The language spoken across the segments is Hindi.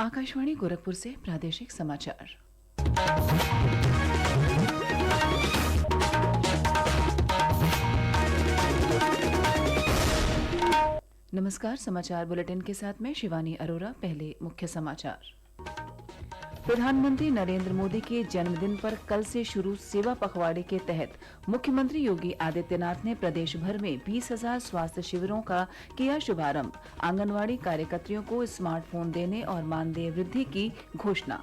आकाशवाणी गोरखपुर से प्रादेशिक समाचार। नमस्कार, समाचार बुलेटिन के साथ मैं शिवानी अरोरा। पहले मुख्य समाचार। प्रधानमंत्री नरेंद्र मोदी के जन्मदिन पर कल से शुरू सेवा पखवाड़े के तहत मुख्यमंत्री योगी आदित्यनाथ ने प्रदेश भर में 20,000 स्वास्थ्य शिविरों का किया शुभारंभ। आंगनवाड़ी कार्यकर्तियों को स्मार्टफोन देने और मानदेय वृद्धि की घोषणा।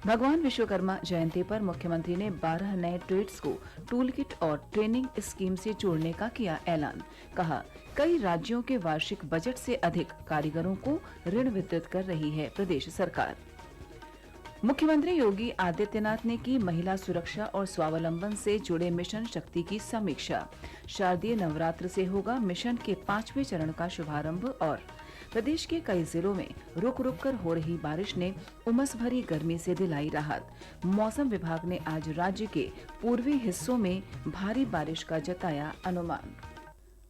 भगवान विश्वकर्मा जयंती पर मुख्यमंत्री ने 12 नए ट्रेड्स को टूल किट और ट्रेनिंग स्कीम से जोड़ने का किया ऐलान। कहा, कई राज्यों के वार्षिक बजट से अधिक कारीगरों को ऋण वितरित कर रही है प्रदेश सरकार। मुख्यमंत्री योगी आदित्यनाथ ने की महिला सुरक्षा और स्वावलंबन से जुड़े मिशन शक्ति की समीक्षा। शारदीय नवरात्र से होगा मिशन के 5वें चरण का शुभारंभ। और प्रदेश के कई जिलों में रुक रुक कर हो रही बारिश ने उमस भरी गर्मी से दिलाई राहत। मौसम विभाग ने आज राज्य के पूर्वी हिस्सों में भारी बारिश का जताया अनुमान।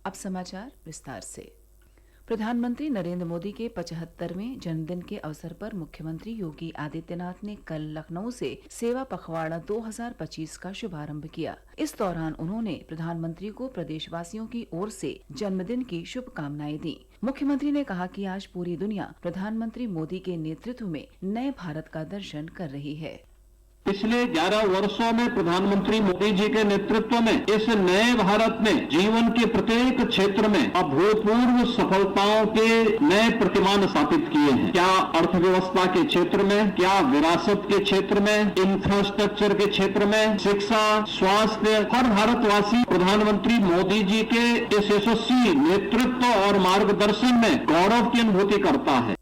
अब समाचार विस्तार से। प्रधानमंत्री नरेंद्र मोदी के 75वें जन्मदिन के अवसर पर मुख्यमंत्री योगी आदित्यनाथ ने कल लखनऊ से सेवा पखवाड़ा 2025 का शुभारंभ किया। इस दौरान उन्होंने प्रधानमंत्री को प्रदेशवासियों की ओर से जन्मदिन की शुभकामनाएं दी। मुख्यमंत्री ने कहा कि आज पूरी दुनिया प्रधानमंत्री मोदी के नेतृत्व में नए भारत का दर्शन कर रही है। पिछले 11 वर्षों में प्रधानमंत्री मोदी जी के नेतृत्व में इस नए भारत ने जीवन के प्रत्येक क्षेत्र में अभूतपूर्व सफलताओं के नए प्रतिमान स्थापित किए हैं। क्या अर्थव्यवस्था के क्षेत्र में, क्या विरासत के क्षेत्र में, इंफ्रास्ट्रक्चर के क्षेत्र में, शिक्षा, स्वास्थ्य, हर भारतवासी प्रधानमंत्री मोदी जी के इस यशस्वी नेतृत्व और मार्गदर्शन में गौरव की अनुभूति करता है।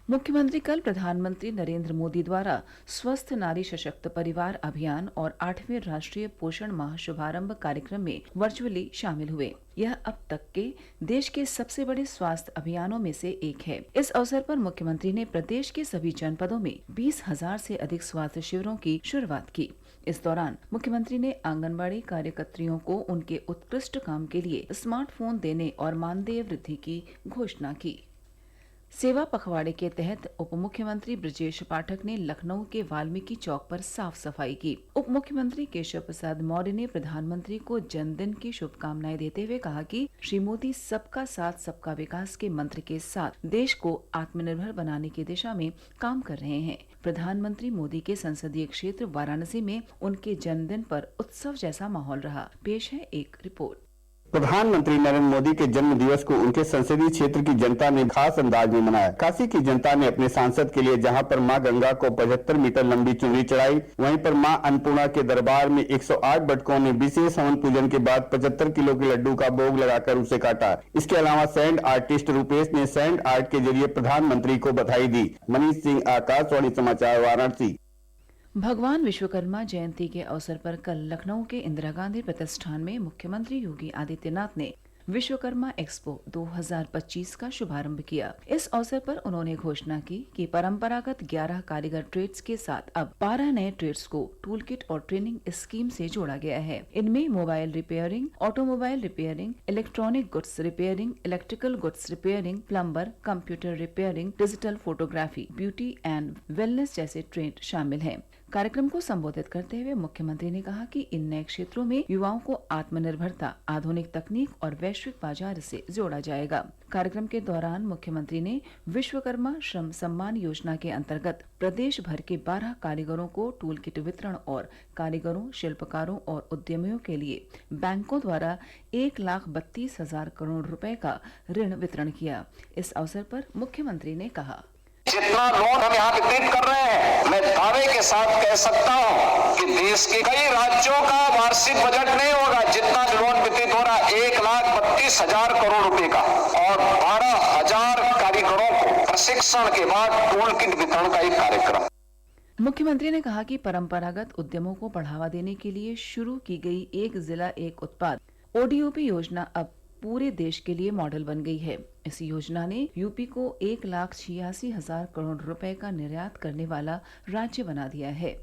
मुख्यमंत्री कल प्रधानमंत्री नरेंद्र मोदी द्वारा स्वस्थ नारी सशक्त परिवार अभियान और 8वें राष्ट्रीय पोषण माह शुभारंभ कार्यक्रम में वर्चुअली शामिल हुए। यह अब तक के देश के सबसे बड़े स्वास्थ्य अभियानों में से एक है। इस अवसर पर मुख्यमंत्री ने प्रदेश के सभी जनपदों में 20,000 से अधिक स्वास्थ्य शिविरों की शुरुआत की। इस दौरान मुख्यमंत्री ने आंगनबाड़ी कार्यकर्तियों को उनके उत्कृष्ट काम के लिए स्मार्टफोन देने और मानदेय वृद्धि की घोषणा की। सेवा पखवाड़े के तहत उप मुख्यमंत्री ब्रजेश पाठक ने लखनऊ के वाल्मीकि चौक पर साफ सफाई की। उप मुख्यमंत्री केशव प्रसाद मौर्य ने प्रधानमंत्री को जन्मदिन की शुभकामनाएं देते हुए कहा कि श्री मोदी सबका साथ सबका विकास के मंत्र के साथ देश को आत्मनिर्भर बनाने की दिशा में काम कर रहे हैं। प्रधानमंत्री मोदी के संसदीय क्षेत्र वाराणसी में उनके जन्मदिन पर उत्सव जैसा माहौल रहा। पेश है एक रिपोर्ट। प्रधानमंत्री नरेंद्र मोदी के जन्म दिवस को उनके संसदीय क्षेत्र की जनता ने खास अंदाज में मनाया। काशी की जनता ने अपने सांसद के लिए जहां पर मां गंगा को 75 मीटर लंबी चुनरी चढ़ाई, वहीं पर मां अन्नपूर्णा के दरबार में 108 बटकों ने विशेष हवन पूजन के बाद 75 किलो के लड्डू का भोग लगाकर उसे काटा। इसके अलावा सैंड आर्टिस्ट रूपेश ने सैंड आर्ट के जरिए प्रधानमंत्री को बधाई दी। मनीष सिंह, आकाशवाणी समाचार, वाराणसी। भगवान विश्वकर्मा जयंती के अवसर पर कल लखनऊ के इंदिरा गांधी प्रतिष्ठान में मुख्यमंत्री योगी आदित्यनाथ ने विश्वकर्मा एक्सपो 2025 का शुभारंभ किया। इस अवसर पर उन्होंने घोषणा की कि परंपरागत 11 कारीगर ट्रेड्स के साथ अब 12 नए ट्रेड्स को टूल किट और ट्रेनिंग स्कीम से जोड़ा गया है। इनमें mobile repairing, automobile repairing, electronic goods repairing, electrical goods repairing, plumber, computer repairing, digital photography, beauty and wellness जैसे ट्रेड शामिल हैं। कार्यक्रम को संबोधित करते हुए मुख्यमंत्री ने कहा कि इन नए क्षेत्रों में युवाओं को आत्मनिर्भरता, आधुनिक तकनीक और वैश्विक बाजार से जोड़ा जाएगा। कार्यक्रम के दौरान मुख्यमंत्री ने विश्वकर्मा श्रम सम्मान योजना के अंतर्गत प्रदेश भर के 12 कारीगरों को टूल किट वितरण और कारीगरों, शिल्पकारों और उद्यमियों के लिए बैंकों द्वारा 1,32,000 करोड़ रुपए का ऋण वितरण किया। इस अवसर पर मुख्यमंत्री ने कहा, जितना लोन हम यहाँ वितरित कर रहे हैं, मैं दावे के साथ कह सकता हूँ कि देश के कई राज्यों का वार्षिक बजट नहीं होगा जितना लोन वितरित हो रहा है। 1,32,000 करोड़ रुपए का और 12,000 कारीगरों को प्रशिक्षण के बाद टूल किट वितरण का एक कार्यक्रम। मुख्यमंत्री ने कहा कि परंपरागत उद्यमों को बढ़ावा देने के लिए शुरू की गई एक जिला एक उत्पाद ODOP योजना अब पूरे देश के लिए मॉडल बन गई है। इस योजना ने यूपी को 1,86,000 करोड़ रुपए का निर्यात करने वाला राज्य बना दिया है।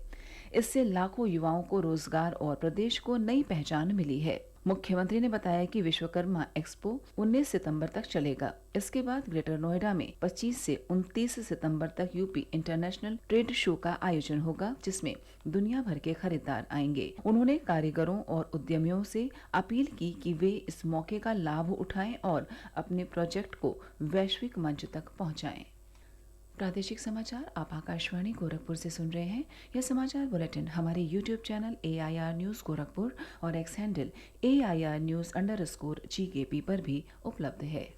इससे लाखों युवाओं को रोजगार और प्रदेश को नई पहचान मिली है। मुख्यमंत्री ने बताया कि विश्वकर्मा एक्सपो 19 सितंबर तक चलेगा। इसके बाद ग्रेटर नोएडा में 25 से 29 सितंबर तक यूपी इंटरनेशनल ट्रेड शो का आयोजन होगा, जिसमें दुनिया भर के खरीदार आएंगे। उन्होंने कारीगरों और उद्यमियों से अपील की कि वे इस मौके का लाभ उठाएं और अपने प्रोजेक्ट को वैश्विक मंच तक पहुंचाएं। प्रादेशिक समाचार आप आकाशवाणी गोरखपुर से सुन रहे हैं। यह समाचार बुलेटिन हमारे YouTube channel AIR news Gorakhpur और एक्स हैंडल AIR न्यूज_GKP पर भी उपलब्ध है।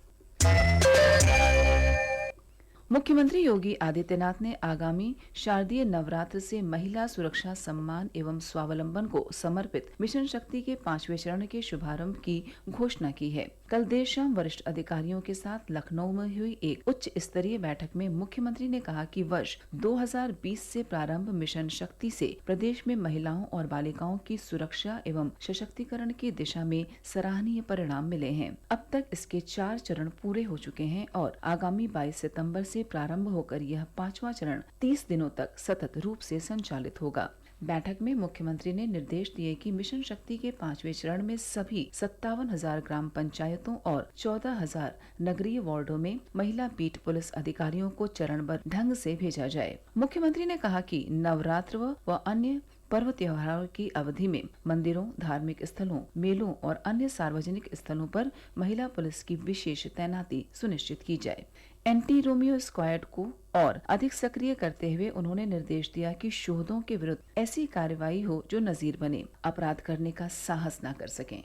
मुख्यमंत्री योगी आदित्यनाथ ने आगामी शारदीय नवरात्र से महिला सुरक्षा, सम्मान एवं स्वावलंबन को समर्पित मिशन शक्ति के 5वें चरण के शुभारंभ की घोषणा की है। कल देर शाम वरिष्ठ अधिकारियों के साथ लखनऊ में हुई एक उच्च स्तरीय बैठक में मुख्यमंत्री ने कहा कि वर्ष 2020 से प्रारंभ मिशन शक्ति से प्रदेश में महिलाओं और बालिकाओं की सुरक्षा एवं सशक्तिकरण की दिशा में सराहनीय परिणाम मिले हैं। अब तक इसके 4 चरण पूरे हो चुके हैं और आगामी 22 सितंबर से प्रारंभ होकर यह 5वां चरण 30 दिनों तक सतत रूप से संचालित होगा। बैठक में मुख्यमंत्री ने निर्देश दिए कि मिशन शक्ति के 5वें चरण में सभी 57,000 ग्राम पंचायतों और 14,000 नगरीय वार्डों में महिला बीट पुलिस अधिकारियों को चरणबद्ध ढंग से भेजा जाए। मुख्यमंत्री ने कहा कि नवरात्र व अन्य पर्व त्योहारों की अवधि में मंदिरों, धार्मिक स्थलों, मेलों और अन्य सार्वजनिक स्थलों पर महिला पुलिस की विशेष तैनाती सुनिश्चित की जाए। एंटी रोमियो स्क्वाड को और अधिक सक्रिय करते हुए उन्होंने निर्देश दिया कि शोधों के विरुद्ध ऐसी कार्रवाई हो जो नजीर बने, अपराध करने का साहस न कर सकें।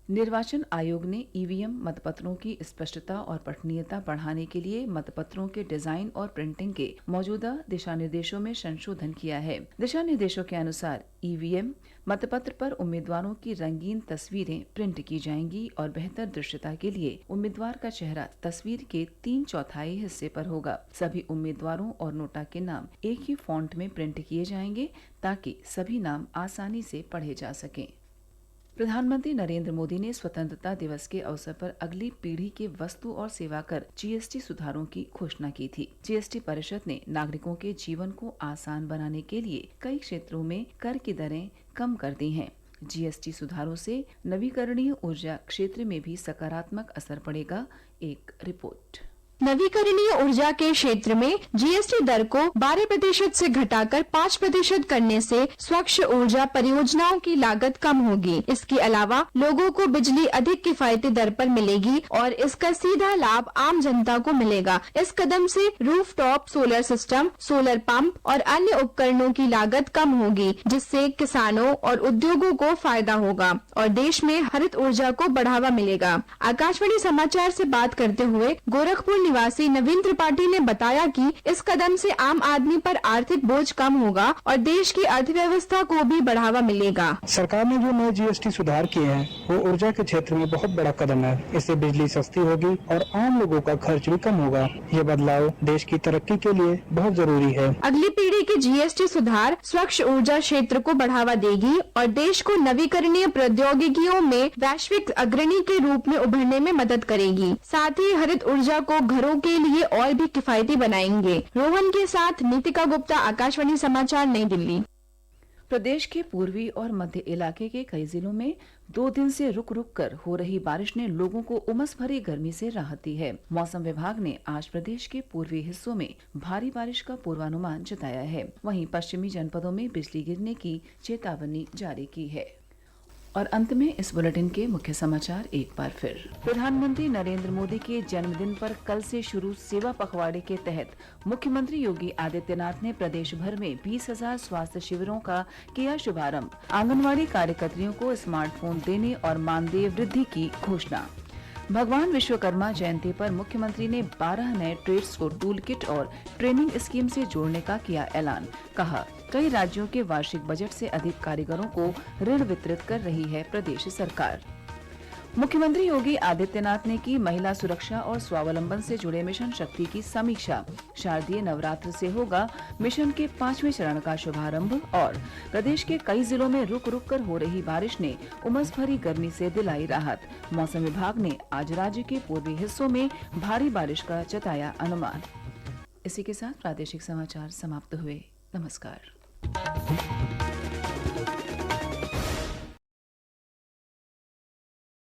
निर्वाचन आयोग ने ईवीएम मतपत्रों की स्पष्टता और पठनीयता बढ़ाने के लिए मतपत्रों के डिजाइन और प्रिंटिंग के मौजूदा दिशा निर्देशों में संशोधन किया है। दिशा निर्देशों के अनुसार ईवीएम मतपत्र पर उम्मीदवारों की रंगीन तस्वीरें प्रिंट की जाएंगी और बेहतर दृश्यता के लिए उम्मीदवार का चेहरा तस्वीर के 3/4 हिस्से पर होगा। सभी उम्मीदवारों और नोटा के नाम एक ही फॉन्ट में प्रिंट किए जाएंगे ताकि सभी नाम आसानी से पढ़े जा सकें। प्रधानमंत्री नरेंद्र मोदी ने स्वतंत्रता दिवस के अवसर पर अगली पीढ़ी के वस्तु और सेवा कर GST सुधारों की घोषणा की थी। GST परिषद ने नागरिकों के जीवन को आसान बनाने के लिए कई क्षेत्रों में कर की दरें कम कर दी हैं। GST सुधारों से नवीकरणीय ऊर्जा क्षेत्र में भी सकारात्मक असर पड़ेगा। एक रिपोर्ट। नवीकरणीय ऊर्जा के क्षेत्र में GST दर को 12% से घटाकर 5% करने से स्वच्छ ऊर्जा परियोजनाओं की लागत कम होगी। इसके अलावा लोगों को बिजली अधिक किफायती दर पर मिलेगी और इसका सीधा लाभ आम जनता को मिलेगा। इस कदम से rooftop solar system, solar pump और अन्य उपकरणों की लागत कम होगी, जिससे किसानों और उद्योगों को फायदा होगा और देश में हरित ऊर्जा को बढ़ावा मिलेगा। आकाशवाणी समाचार से बात करते हुए गोरखपुर निवासी नवीन त्रिपाठी ने बताया कि इस कदम से आम आदमी पर आर्थिक बोझ कम होगा और देश की अर्थव्यवस्था को भी बढ़ावा मिलेगा। सरकार ने जो नए GST सुधार किए हैं वो ऊर्जा के क्षेत्र में बहुत बड़ा कदम है। इससे बिजली सस्ती होगी और आम लोगों का खर्च भी कम होगा। ये बदलाव देश की तरक्की के लिए बहुत जरूरी है। अगली पीढ़ी के GST सुधार स्वच्छ ऊर्जा क्षेत्र को बढ़ावा देगी और देश को नवीकरणीय प्रौद्योगिकियों में वैश्विक अग्रणी के रूप में उभरने में मदद करेगी। साथ ही हरित ऊर्जा को घरों के लिए और भी किफायती बनाएंगे। रोहन के साथ नीतिका गुप्ता, आकाशवाणी समाचार, नई दिल्ली। प्रदेश के पूर्वी और मध्य इलाके के कई जिलों में 2 दिन से रुक रुक कर हो रही बारिश ने लोगों को उमस भरी गर्मी से राहत दी है। मौसम विभाग ने आज प्रदेश के पूर्वी हिस्सों में भारी बारिश का पूर्वानुमान जताया है। वहीं पश्चिमी जनपदों में बिजली गिरने की चेतावनी जारी की है। और अंत में इस बुलेटिन के मुख्य समाचार एक बार फिर। प्रधानमंत्री नरेंद्र मोदी के जन्मदिन पर कल से शुरू सेवा पखवाड़े के तहत मुख्यमंत्री योगी आदित्यनाथ ने प्रदेश भर में 20,000 स्वास्थ्य शिविरों का किया शुभारंभ। आंगनवाड़ी कार्यकर्तियों को स्मार्टफोन देने और मानदेय वृद्धि की घोषणा। भगवान विश्वकर्मा जयंती पर मुख्यमंत्री ने 12 नए ट्रेड्स को टूल किट और ट्रेनिंग स्कीम से जोड़ने का किया ऐलान। कहा, कई राज्यों के वार्षिक बजट से अधिक कारीगरों को ऋण वितरित कर रही है प्रदेश सरकार। मुख्यमंत्री योगी आदित्यनाथ ने की महिला सुरक्षा और स्वावलंबन से जुड़े मिशन शक्ति की समीक्षा। शारदीय नवरात्र से होगा मिशन के 5वें चरण का शुभारंभ। और प्रदेश के कई जिलों में रुक रुक कर हो रही बारिश ने उमस भरी गर्मी से दिलाई राहत। मौसम विभाग ने आज राज्य के पूर्वी हिस्सों में भारी बारिश का जताया अनुमान। इसी के साथ प्रादेशिक समाचार समाप्त हुए। नमस्कार।